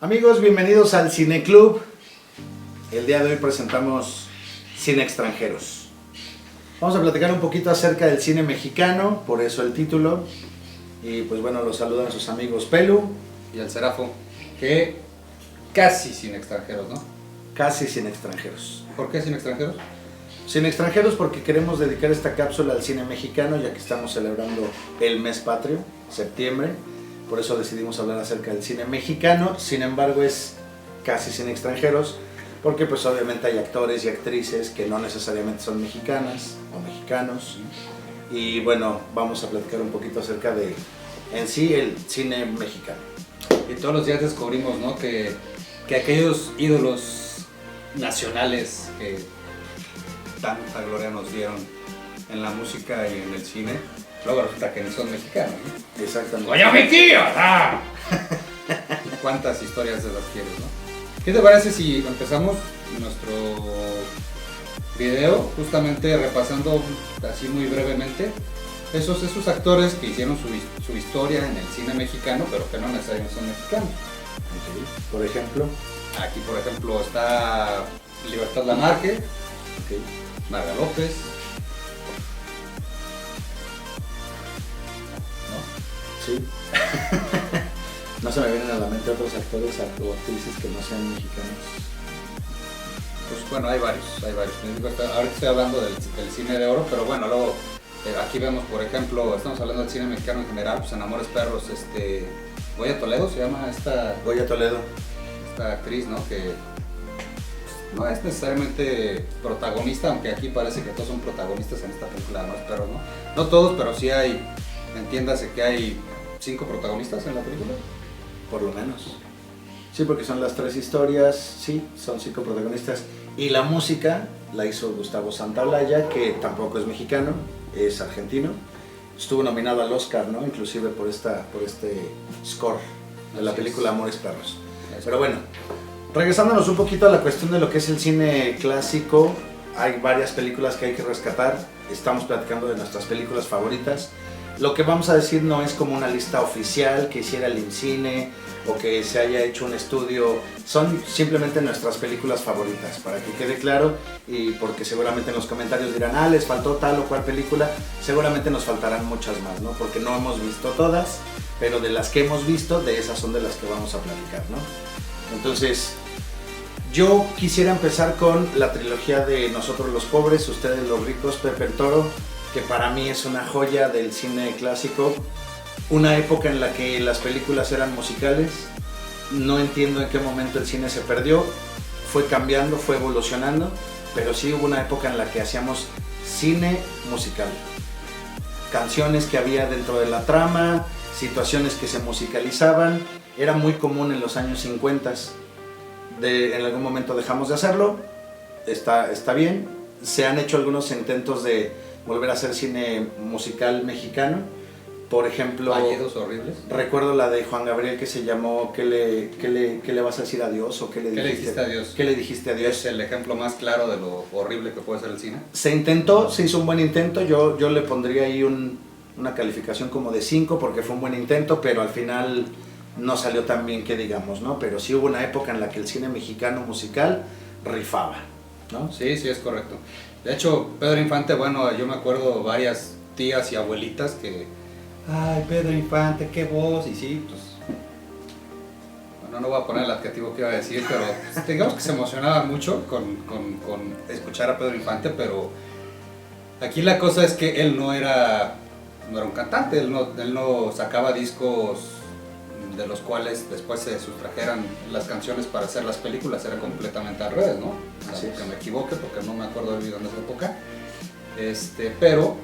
Amigos, bienvenidos al Cine Club. El día de hoy presentamos Cine Extranjeros. Vamos a platicar un poquito acerca del cine mexicano, por eso el título. Y pues bueno, los saludan sus amigos Pelu y el Serafo, que casi sin extranjeros, ¿no? Casi sin extranjeros. ¿Por qué sin extranjeros? Sin extranjeros porque queremos dedicar esta cápsula al cine mexicano, ya que estamos celebrando el mes patrio, septiembre. Por eso decidimos hablar acerca del cine mexicano. Sin embargo, es casi sin extranjeros, porque pues obviamente hay actores y actrices que no necesariamente son mexicanas o mexicanos. Y bueno, vamos a platicar un poquito acerca de, en sí, el cine mexicano. Y todos los días descubrimos, ¿no?, que aquellos ídolos nacionales que tanta gloria nos dieron en la música y en el cine, luego resulta que no son mexicanos, ¿no? Exactamente. ¡Oye, mi tío! ¡Ah! ¿Cuántas historias de las quieres, no? ¿Qué te parece si empezamos nuestro video justamente repasando así muy brevemente esos actores que hicieron su historia en el cine mexicano, pero que no necesariamente son mexicanos? Okay. Por ejemplo, aquí por ejemplo está Libertad Lamarque, okay. Marga López, sí. No se me vienen a la mente otros actores o actrices que no sean mexicanos. Pues bueno, hay varios. Ahorita estoy hablando del cine de oro, pero bueno, luego aquí vemos, por ejemplo, estamos hablando del cine mexicano en general, pues en Amores Perros, Goya Toledo se llama Goya Toledo. Esta actriz, ¿no?, que no es necesariamente protagonista, aunque aquí parece que todos son protagonistas en esta película de Amores Perros, ¿no? No todos, pero sí hay, entiéndase que hay 5 protagonistas en la película. Por lo menos. Sí, porque son las 3 historias, sí, son 5 protagonistas. Y la música la hizo Gustavo Santaolalla, que tampoco es mexicano, es argentino. Estuvo nominado al Oscar, ¿no?, inclusive por este score de la película Amores Perros. Pero bueno, regresándonos un poquito a la cuestión de lo que es el cine clásico, hay varias películas que hay que rescatar. Estamos platicando de nuestras películas favoritas. Lo que vamos a decir no es como una lista oficial que hiciera el IMCINE o que se haya hecho un estudio, son simplemente nuestras películas favoritas, para que quede claro, y porque seguramente en los comentarios dirán, les faltó tal o cual película, seguramente nos faltarán muchas más, ¿no?, porque no hemos visto todas, pero de las que hemos visto, de esas son de las que vamos a platicar, ¿no? Entonces, yo quisiera empezar con la trilogía de Nosotros los Pobres, Ustedes los Ricos, Pepe el Toro, que para mí es una joya del cine clásico, una época en la que las películas eran musicales. No entiendo en qué momento el cine se perdió, fue cambiando, fue evolucionando, pero sí hubo una época en la que hacíamos cine musical. Canciones que había dentro de la trama, situaciones que se musicalizaban, era muy común en los años 50. En algún momento dejamos de hacerlo, está bien, se han hecho algunos intentos de volver a hacer cine musical mexicano. Por ejemplo, Fallidos horribles. Recuerdo la de Juan Gabriel que se llamó ¿Qué le vas a decir a Dios? ¿O qué le dijiste a Dios? ¿Qué le dijiste a Dios? Es el ejemplo más claro de lo horrible que puede ser el cine. Se intentó, se hizo un buen intento, yo le pondría ahí una calificación como de 5 porque fue un buen intento, pero al final no salió tan bien que digamos, ¿no? Pero sí hubo una época en la que el cine mexicano musical rifaba, ¿no? Sí, es correcto. De hecho, Pedro Infante, bueno, yo me acuerdo varias tías y abuelitas que, ay, Pedro Infante, qué voz, y sí, pues, bueno, no voy a poner el adjetivo que iba a decir, pero pues, digamos que se emocionaban mucho con escuchar a Pedro Infante, pero aquí la cosa es que él no era un cantante, él no sacaba discos de los cuales después se sustrajeran las canciones para hacer las películas, era completamente al revés, ¿no? Así que me equivoque porque no me acuerdo del video en esa época, pero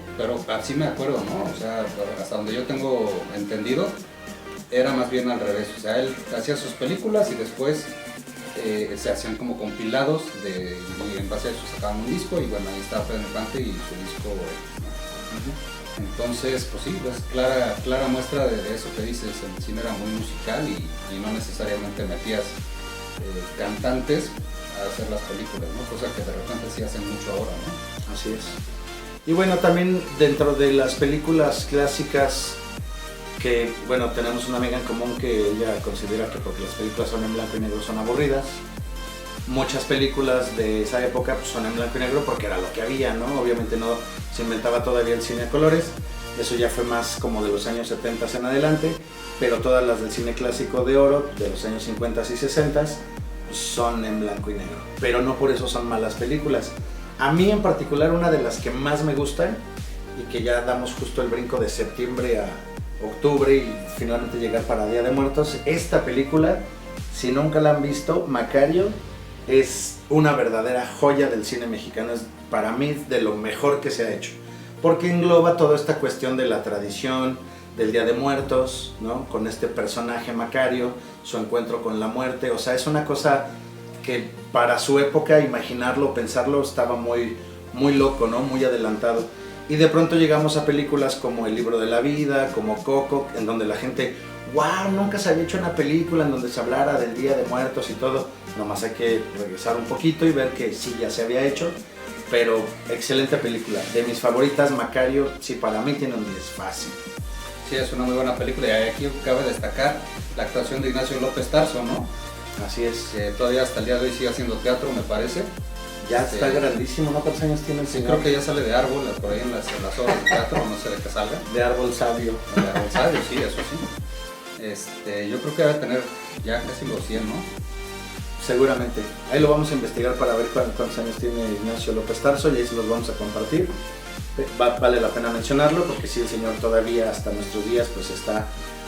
así me acuerdo, ¿no? O sea, hasta donde yo tengo entendido, era más bien al revés, o sea, él hacía sus películas y después se hacían como compilados y en base a eso sacaban un disco y bueno, ahí estaba Pedro Infante y su disco, ¿no? Entonces, pues sí, es clara muestra de eso que dices, el cine era muy musical y no necesariamente metías cantantes a hacer las películas, ¿no? Cosa que de repente sí hacen mucho ahora, ¿no? Así es. Y bueno, también dentro de las películas clásicas que bueno, tenemos una amiga en común que ella considera que porque las películas son en blanco y negro son aburridas. Muchas películas de esa época pues, son en blanco y negro porque era lo que había, ¿no? Obviamente no se inventaba todavía el cine a colores, eso ya fue más como de los años 70 en adelante, pero todas las del cine clásico de oro, de los años 50 y 60, son en blanco y negro, pero no por eso son malas películas. A mí en particular una de las que más me gustan y que ya damos justo el brinco de septiembre a octubre y finalmente llegar para Día de Muertos, esta película, si nunca la han visto, Macario, es una verdadera joya del cine mexicano, es para mí de lo mejor que se ha hecho, porque engloba toda esta cuestión de la tradición, del Día de Muertos, ¿no? Con este personaje Macario, su encuentro con la muerte, o sea, es una cosa que para su época, imaginarlo, pensarlo, estaba muy, muy loco, ¿no? Muy adelantado. Y de pronto llegamos a películas como El Libro de la Vida, como Coco, en donde la gente, wow, nunca se había hecho una película en donde se hablara del Día de Muertos y todo. Nomás hay que regresar un poquito y ver que sí, ya se había hecho, pero excelente película. De mis favoritas, Macario, sí, para mí tiene un 10 fácil. Sí, es una muy buena película y aquí cabe destacar la actuación de Ignacio López Tarso, ¿no? Así es. Que todavía hasta el día de hoy sigue haciendo teatro, me parece. Ya está grandísimo, ¿no? ¿Cuántos años tiene el señor? Creo que ya sale de Árbol, por ahí en las obras de teatro, no sé de qué salga. De Árbol Sabio. De Árbol Sabio, sí, eso sí. Yo creo que debe tener ya casi los 100, ¿no? Seguramente. Ahí lo vamos a investigar para ver cuántos años tiene Ignacio López Tarso y ahí se los vamos a compartir. Vale la pena mencionarlo porque sí, el señor todavía hasta nuestros días pues está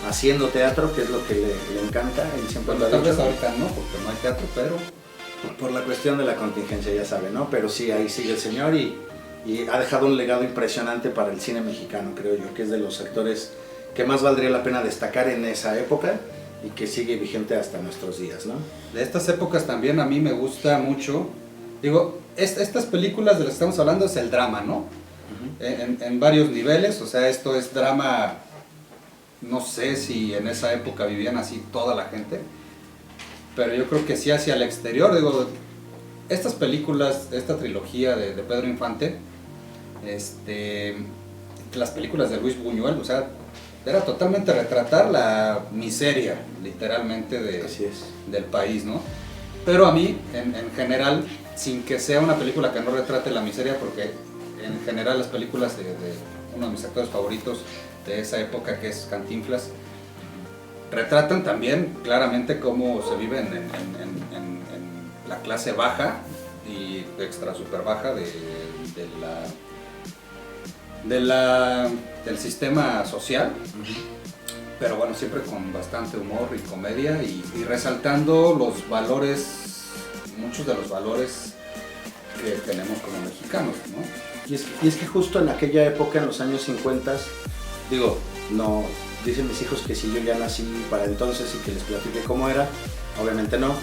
haciendo teatro, que es lo que le encanta. Él siempre lo ha Tal dicho. vez ahorita no, porque no hay teatro, pero... Por la cuestión de la contingencia, ya sabe, ¿no? Pero sí, ahí sigue el señor y ha dejado un legado impresionante para el cine mexicano, creo yo, que es de los actores que más valdría la pena destacar en esa época y que sigue vigente hasta nuestros días, ¿no? De estas épocas también a mí me gusta mucho, digo, estas películas de las que estamos hablando es el drama, ¿no? En varios niveles, o sea, esto es drama, no sé si en esa época vivían así toda la gente, pero yo creo que sí hacia el exterior, digo, estas películas, esta trilogía de Pedro Infante, las películas de Luis Buñuel, o sea, era totalmente retratar la miseria, literalmente, del país, ¿no? Pero a mí, en general, sin que sea una película que no retrate la miseria, porque en general las películas de uno de mis actores favoritos de esa época, que es Cantinflas, retratan también claramente cómo se vive en la clase baja y extra super baja del sistema social, pero bueno, siempre con bastante humor y comedia y resaltando los valores, muchos de los valores que tenemos como mexicanos, ¿no? Y es que justo en aquella época, en los años 50, digo, no, dicen mis hijos que si yo ya nací para entonces y que les platique cómo era, obviamente no,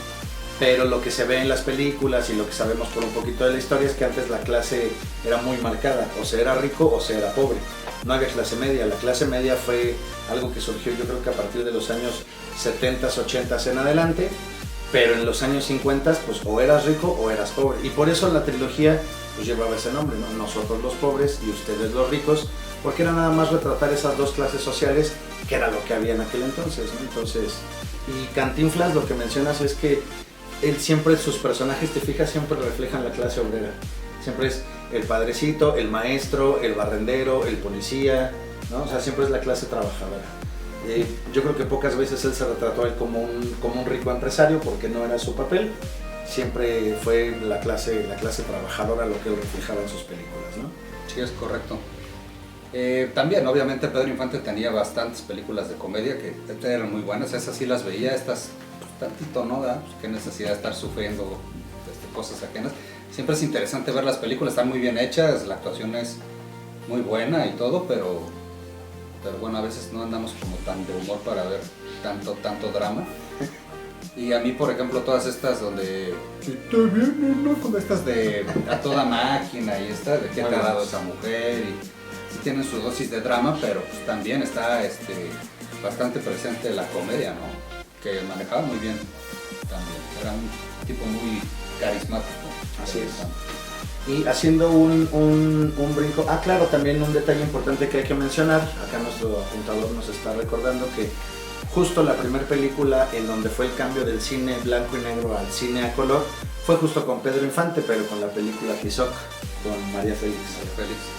pero lo que se ve en las películas y lo que sabemos por un poquito de la historia es que antes la clase era muy marcada, o se era rico o se era pobre, no había clase media. La clase media fue algo que surgió yo creo que a partir de los años 70, 80 en adelante, pero en los años 50 pues o eras rico o eras pobre, y por eso la trilogía pues llevaba ese nombre, ¿no? Nosotros los pobres y ustedes los ricos, porque era nada más retratar esas dos clases sociales que era lo que había en aquel entonces, ¿no? Entonces, y Cantinflas, lo que mencionas es que él siempre, sus personajes, te fijas, siempre reflejan la clase obrera, siempre es el padrecito, el maestro, el barrendero, el policía, ¿no? O sea, siempre es la clase trabajadora. Yo creo que pocas veces él se retrató a él como un rico empresario, porque no era su papel, siempre fue la clase trabajadora lo que él reflejaba en sus películas, ¿no? Sí, es correcto. También, obviamente, Pedro Infante tenía bastantes películas de comedia que eran muy buenas, esas sí las veía, estas pues, tantito, ¿no? Pues, qué necesidad de estar sufriendo cosas ajenas. Siempre es interesante ver las películas, están muy bien hechas, la actuación es muy buena y todo, pero bueno, a veces no andamos como tan de humor para ver tanto drama. Y a mí, por ejemplo, todas estas donde está bien, ¿no? Como estas de A Toda Máquina y esta de qué te ha dado esa mujer, y sí tienen su dosis de drama, pero pues también está bastante presente la comedia, ¿no? Que manejaba muy bien también, era un tipo muy carismático. Así es. Y haciendo un brinco, claro, también un detalle importante que hay que mencionar, acá nuestro apuntador nos está recordando que justo la primera película en donde fue el cambio del cine blanco y negro al cine a color fue justo con Pedro Infante, pero con la película Tizoc, con María Félix.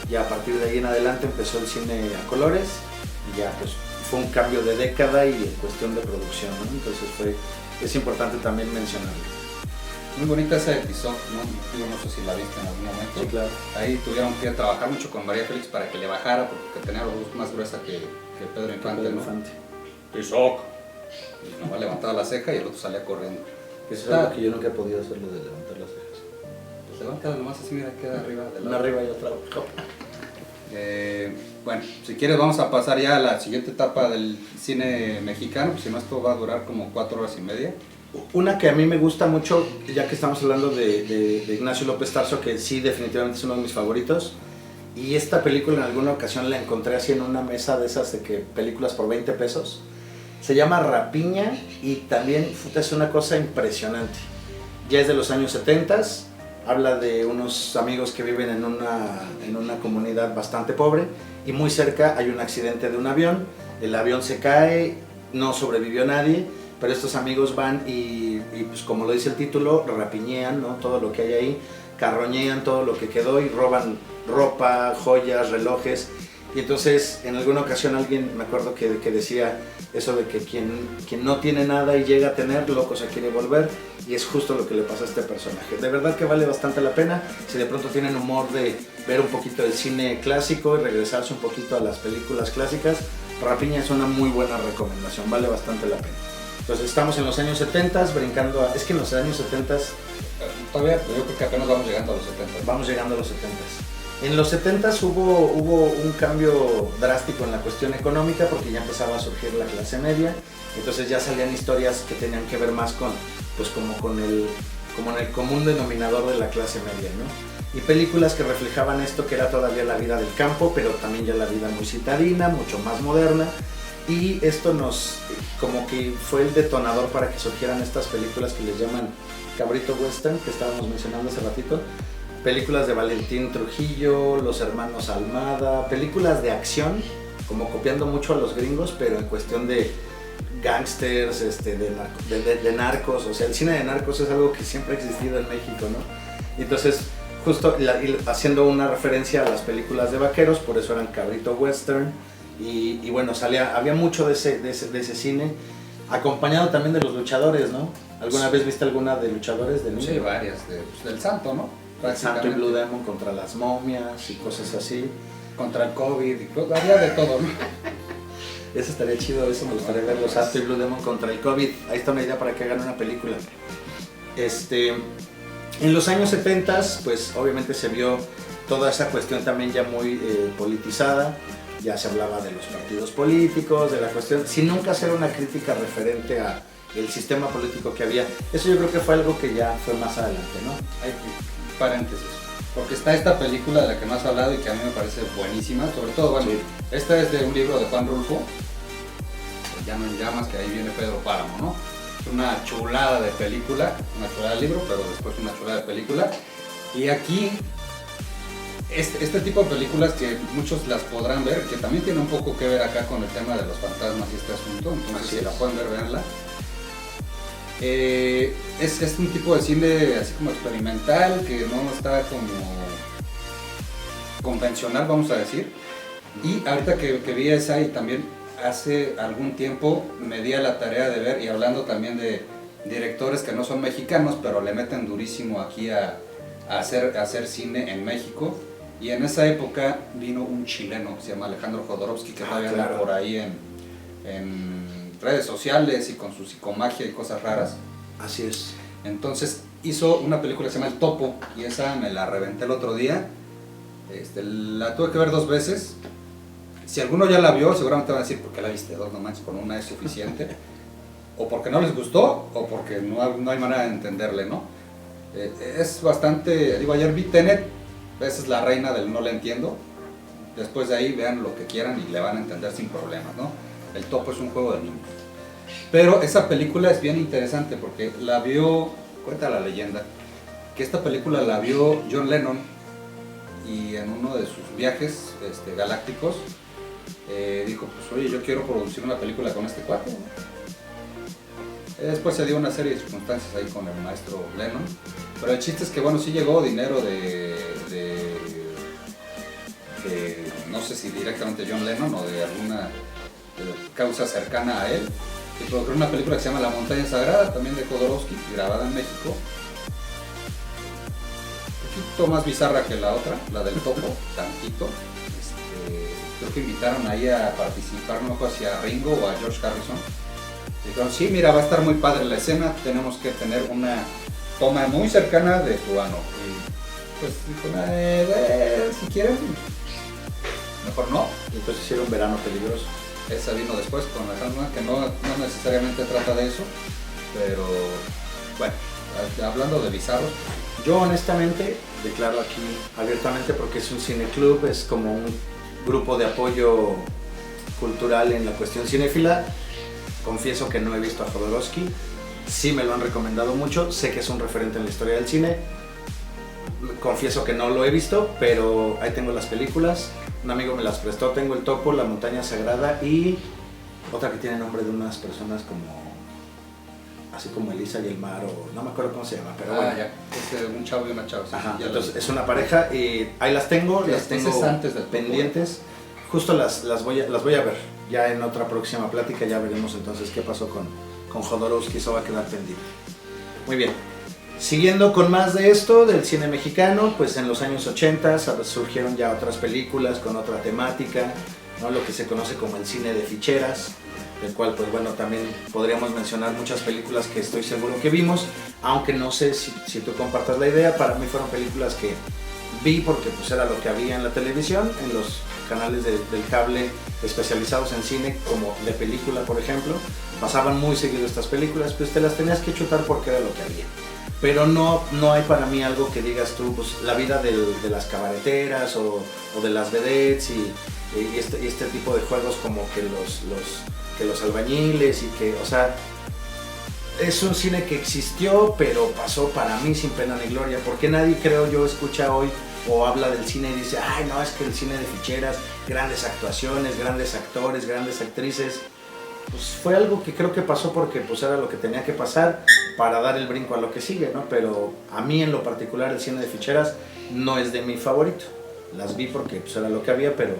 Y a partir de ahí en adelante empezó el cine a colores y ya pues fue un cambio de década y en cuestión de producción, ¿no? Entonces es importante también mencionarlo. Muy bonita esa de Tizoc, ¿no? Yo no sé si la viste en algún momento. Sí, claro. Ahí tuvieron que trabajar mucho con María Félix para que le bajara, porque tenía la voz más gruesa que Pedro Infante, ¿no? Tizoc. Y nomás levantaba la ceja y el otro salía corriendo. Eso es algo que yo nunca he podido hacer, lo de levantar las cejas. Pues levántala nomás así, mira, queda arriba. Una arriba y otra abajo. Bueno, si quieres vamos a pasar ya a la siguiente etapa del cine mexicano, pues si no esto va a durar como 4 horas y media. Una que a mí me gusta mucho, ya que estamos hablando de Ignacio López Tarso, que sí definitivamente es uno de mis favoritos, y esta película en alguna ocasión la encontré así en una mesa de esas de que películas por 20 pesos, se llama Rapiña y también es una cosa impresionante, ya es de los años 70, habla de unos amigos que viven en una comunidad bastante pobre y muy cerca hay un accidente de un avión, el avión se cae, no sobrevivió nadie, pero estos amigos van y pues como lo dice el título, rapiñean, ¿no? Todo lo que hay ahí, carroñean todo lo que quedó y roban ropa, joyas, relojes. Y entonces en alguna ocasión alguien, me acuerdo que decía eso de que quien no tiene nada y llega a tener, loco se quiere volver, y es justo lo que le pasa a este personaje. De verdad que vale bastante la pena, si de pronto tienen humor de ver un poquito del cine clásico y regresarse un poquito a las películas clásicas, Rapiña es una muy buena recomendación, vale bastante la pena. Entonces estamos en los años 70, brincando es que en los años 70... Todavía, yo creo que apenas vamos llegando a los 70. Vamos llegando a los 70. En los 70 hubo un cambio drástico en la cuestión económica porque ya empezaba a surgir la clase media, entonces ya salían historias que tenían que ver más con, pues como en el común denominador de la clase media, ¿no? Y películas que reflejaban esto, que era todavía la vida del campo, pero también ya la vida muy citadina, mucho más moderna. Y esto como que fue el detonador para que surgieran estas películas que les llaman cabrito western, que estábamos mencionando hace ratito, películas de Valentín Trujillo, los hermanos Almada, películas de acción, como copiando mucho a los gringos, pero en cuestión de gángsters, de narcos, o sea, el cine de narcos es algo que siempre ha existido en México, ¿no? Entonces, justo haciendo una referencia a las películas de vaqueros, por eso eran cabrito western. Y bueno, había mucho de ese cine, acompañado también de los luchadores, ¿no? ¿Alguna vez viste alguna de luchadores? Sí, varias, del Santo, ¿no? El Santo y Blue Demon contra las momias y cosas así. Contra el COVID, había de todo, ¿no? Eso estaría chido, eso me gustaría verlo, Santo y Blue Demon contra el COVID. Ahí está una idea para que hagan una película. En los años 70, pues obviamente se vio toda esa cuestión también ya muy politizada. Ya se hablaba de los partidos políticos, de la cuestión, sin nunca hacer una crítica referente a el sistema político que había. Eso yo creo que fue algo que ya fue más adelante, ¿no? Hay paréntesis, porque está esta película de la que no has hablado y que a mí me parece buenísima, sobre todo, bueno, sí. Esta es de un libro de Juan Rulfo, Se llama En Llamas, que ahí viene Pedro Páramo, ¿no? Una chulada de película, una chulada de libro, pero después una chulada de película. Y aquí este tipo de películas que muchos las podrán ver, que también tiene un poco que ver acá con el tema de los fantasmas y este asunto, entonces si la pueden ver, véanla. Es un tipo de cine así como experimental, que no está como convencional, vamos a decir. Y ahorita que vi esa, y también hace algún tiempo me di a la tarea de ver, y hablando también de directores que no son mexicanos, pero le meten durísimo aquí a hacer cine en México. Y en esa época vino un chileno que se llama Alejandro Jodorowsky, que todavía anda por ahí en redes sociales y con su psicomagia y cosas raras. Así es. Entonces hizo una película que se llama El Topo, y esa me la reventé el otro día. La tuve que ver 2 veces. Si alguno ya la vio, seguramente van a decir, ¿por qué la viste 2? No manches, con una es suficiente. O porque no les gustó, o porque no hay manera de entenderle, ¿no? Es bastante... Digo, ayer vi Tenet, esa es la reina del no le entiendo. Después de ahí vean lo que quieran y le van a entender sin problemas, ¿no? El Topo es un juego de niños. Pero esa película es bien interesante porque la vio, cuenta la leyenda, que esta película la vio John Lennon en uno de sus viajes galácticos dijo, pues oye, yo quiero producir una película con este cuate, ¿no? Después se dio una serie de circunstancias ahí con el maestro Lennon, pero el chiste es que bueno, sí llegó dinero de no sé si directamente John Lennon o de alguna causa cercana a él, y produjo una película que se llama La Montaña Sagrada, también de Jodorowsky, grabada en México. Un poquito más bizarra que la otra, la del topo, tantito. Creo que invitaron ahí a participar, no me acuerdo si a Ringo o a George Harrison. Dijeron, sí, mira, va a estar muy padre la escena, tenemos que tener una toma muy cercana de tu ano. Y pues dijo, si quieren, mejor no. Y entonces hicieron Verano Peligroso. Esa vino después con la Hanma, que no necesariamente trata de eso, pero bueno, hablando de bizarros. Yo honestamente declaro aquí abiertamente, porque es un cineclub, es como un grupo de apoyo cultural en la cuestión cinéfila. Confieso que no he visto a Jodorowsky, sí me lo han recomendado mucho, sé que es un referente en la historia del cine. Confieso que no lo he visto, pero ahí tengo las películas, un amigo me las prestó, tengo El Topo, La Montaña Sagrada y otra que tiene nombre de unas personas como, así como Elisa y el mar, o no me acuerdo cómo se llama, pero bueno. Ya, es un chavo y una chava. Sí, ajá, entonces es una pareja y ahí las tengo antes del pendientes. Justo las voy a ver, ya en otra próxima plática ya veremos entonces qué pasó con Jodorowsky, eso va a quedar pendiente. Muy bien. Siguiendo con más de esto, del cine mexicano, pues en los años 80 surgieron ya otras películas con otra temática, ¿no? Lo que se conoce como el cine de ficheras, del cual pues bueno, también podríamos mencionar muchas películas que estoy seguro que vimos, aunque no sé si tú compartas la idea. Para mí fueron películas que vi porque pues era lo que había en la televisión, en los canales del cable especializados en cine, como de película por ejemplo, pasaban muy seguido estas películas, pues te las tenías que chutar porque era lo que había. Pero no hay para mí algo que digas tú, pues la vida de las cabareteras o de las vedettes y este tipo de juegos como que los albañiles y que, o sea, es un cine que existió pero pasó para mí sin pena ni gloria, porque nadie, creo yo, escucha hoy o habla del cine y dice, ay no, es que el cine de ficheras, grandes actuaciones, grandes actores, grandes actrices. Pues fue algo que creo que pasó porque pues era lo que tenía que pasar para dar el brinco a lo que sigue, ¿no? Pero a mí en lo particular el cine de ficheras no es de mi favorito. Las vi porque pues era lo que había, pero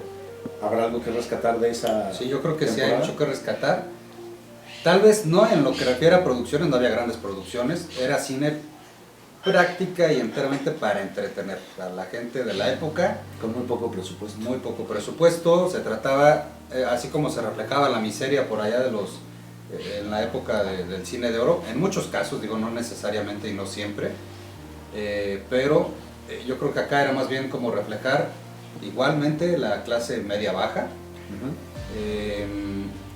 ¿habrá algo que rescatar de esa Sí, yo creo que temporada? sí hay mucho que rescatar. Tal vez no en lo que refiere a producciones, no había grandes producciones, era cine práctica y enteramente para entretener a la gente de la época. Con muy poco presupuesto. Muy poco presupuesto, se trataba, así como se reflejaba la miseria por allá de en la época del cine de oro, en muchos casos, digo, no necesariamente y no siempre, pero yo creo que acá era más bien como reflejar igualmente la clase media-baja.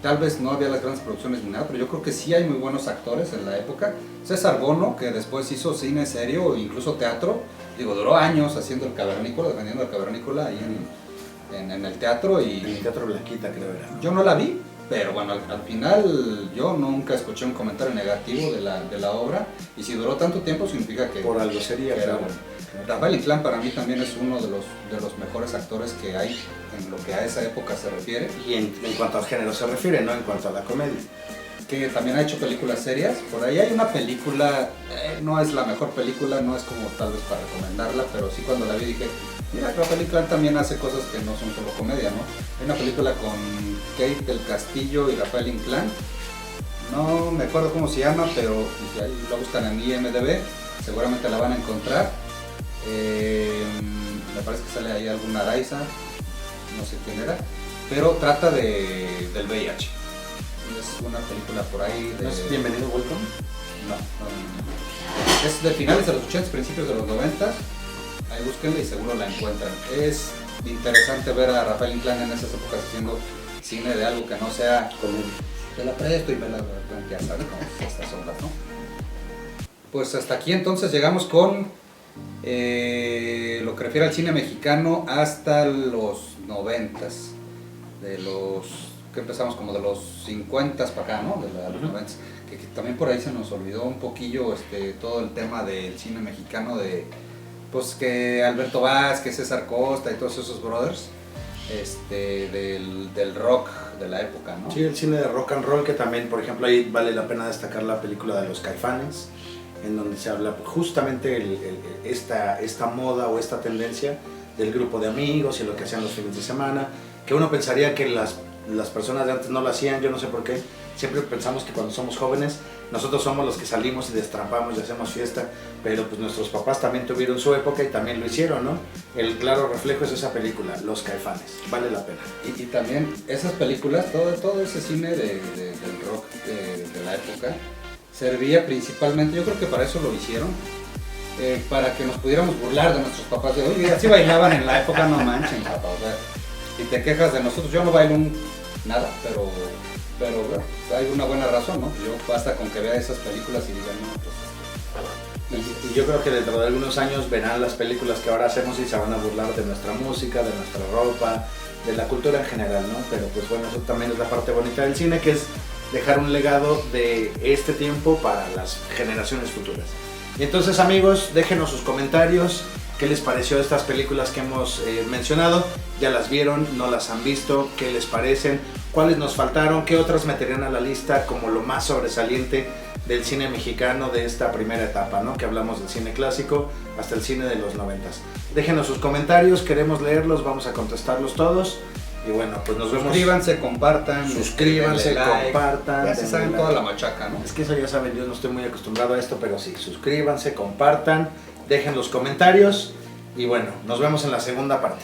Tal vez no había las grandes producciones ni nada, pero yo creo que sí hay muy buenos actores en la época. César Bono, que después hizo cine serio o incluso teatro, digo, duró años haciendo el cavernícola, defendiendo el cavernícola ahí en el teatro. Y en el Teatro Blanquita creo era, ¿no? Yo no la vi, pero bueno, al final yo nunca escuché un comentario negativo de la obra, y si duró tanto tiempo significa que por algo sería, era claro. bueno. Rafael Inclán para mí también es uno de los mejores actores que hay en lo que a esa época se refiere. Y en cuanto al género se refiere, no en cuanto a la comedia. Que también ha hecho películas serias. Por ahí hay una película, no es la mejor película, no es como tal vez para recomendarla, pero sí cuando la vi dije, mira, Rafael Inclán también hace cosas que no son solo comedia, ¿no? Hay una película con Kate del Castillo y Rafael Inclán, no me acuerdo cómo se llama, pero si ahí lo buscan en IMDb, seguramente la van a encontrar. Me parece que sale ahí alguna Araiza, no sé quién era, pero trata del VIH. Es una película por ahí de... ¿No es Bienvenido, Welcome? No. Es de finales de los 80, principios de los 90. Ahí búsquenla y seguro la encuentran. Es interesante ver a Rafael Inclán en esas épocas haciendo cine de algo que no sea Comedia. te la presto y me la ya sabes cómo son estas ondas, ¿no? Pues hasta aquí entonces llegamos con lo que refiere al cine mexicano hasta los 90s, de los que empezamos como de los 50s para acá, ¿no? De los 90s, que también por ahí se nos olvidó un poquillo todo el tema del cine mexicano, de pues que Alberto Vázquez, César Costa y todos esos brothers del rock de la época, ¿no? Sí, el cine de rock and roll, que también, por ejemplo, ahí vale la pena destacar la película de Los Caifanes, en donde se habla justamente esta moda o esta tendencia del grupo de amigos y lo que hacían los fines de semana, que uno pensaría que las personas de antes no lo hacían, yo no sé por qué. Siempre pensamos que cuando somos jóvenes nosotros somos los que salimos y destrampamos y hacemos fiesta, pero pues nuestros papás también tuvieron su época y también lo hicieron, ¿no? El claro reflejo es esa película, Los Caifanes, vale la pena. Y también esas películas, todo ese cine del rock de la época, servía principalmente, yo creo que para eso lo hicieron, para que nos pudiéramos burlar de nuestros papás, de oye, así bailaban en la época, no manchen, papá, o sea, y te quejas de nosotros, yo no bailo nada, pero bueno, hay una buena razón, ¿no? Yo basta con que vea esas películas y digan, no, pues... Y yo creo que dentro de algunos años verán las películas que ahora hacemos y se van a burlar de nuestra música, de nuestra ropa, de la cultura en general, ¿no? Pero pues bueno, eso también es la parte bonita del cine, que es dejar un legado de este tiempo para las generaciones futuras. Y entonces, amigos, déjenos sus comentarios. ¿Qué les pareció estas películas que hemos mencionado? ¿Ya las vieron? ¿No las han visto? ¿Qué les parecen? ¿Cuáles nos faltaron? ¿Qué otras meterían a la lista como lo más sobresaliente del cine mexicano de esta primera etapa, ¿no? Que hablamos del cine clásico hasta el cine de los 90s. Déjenos sus comentarios, queremos leerlos, vamos a contestarlos todos. Y bueno, pues nos vemos. Suscríbanse, compartan. Suscríbanse, like, compartan. Ya se saben toda la machaca, ¿no? Es que eso ya saben, yo no estoy muy acostumbrado a esto, pero sí, suscríbanse, compartan, dejen los comentarios y bueno, nos vemos en la segunda parte.